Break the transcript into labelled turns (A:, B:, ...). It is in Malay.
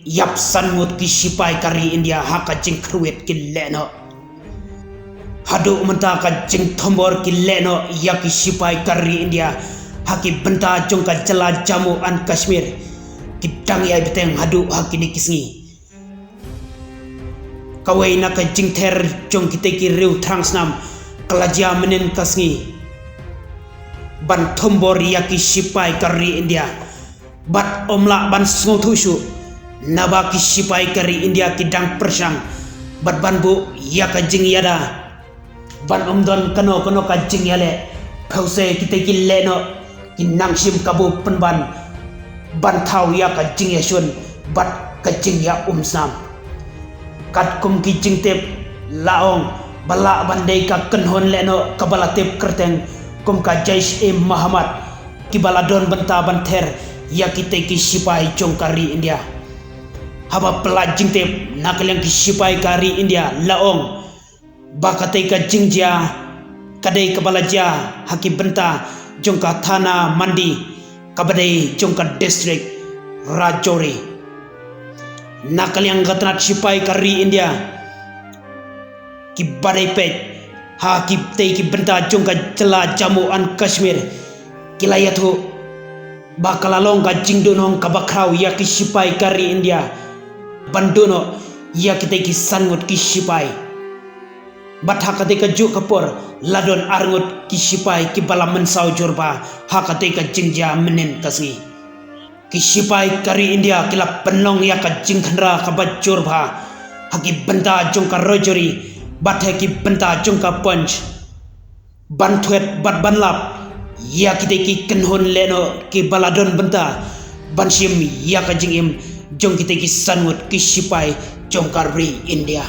A: yap sanmut ki sipai kari India haka jing kruet ki leno hadu menta ka jing thombor ki leno ya ki sipai kari India haki benta jong ka jala Jammu and Kashmir ki dang ya beteng hadu haki ni kisngi kawai na ka jing ter jong kite ki riu trangsnam kalaja menen kasngi ban thombor ya ki sipai kari India bat omla ban sngothushu naba ki sipai kari India ki dang persang bat ban bu ya ka jing yada ban omdon kano ka jing yale phause kite ki leno ki nangsim kabu penban ban thau ya ka jing yasun bat ka jing ya umsam kat kum ki jing tep laong bala bandai ka kenhon leno kabala tep kerteng kum ka Jaish-e Muhammad ki baladon benta banter ya kite ki sipai jong kari India haba pela jing tep nakal yang ki sipai kari India laong bakate ka jingja kadai kabalaja haki benta jong ka thana mandi kabadai jong ka district Rajouri nakal yang gatnat sipai kari India ki badai pet haki tei ki benta jong ka jela Jammu and Kashmir kilayatu bakalalong ka jingdunong kabakrau ya ki sipai kari India bandono ya kita ki sangut ki sipai bat hakate ka juk kapor ladon arngut ki sipai ki bala mensau jorba hakate ka jingja menen kasngi ki sipai kari India kila penong ya ka jingkhandra ka bat jorba haki benta jong ka Rajouri bat haki benta jong ka Punch bantuet bat banlap ya kita ki kenhon leno ki baladon benta bansim ya ka jingim jong kita ki sangut ki sipai jong kari India.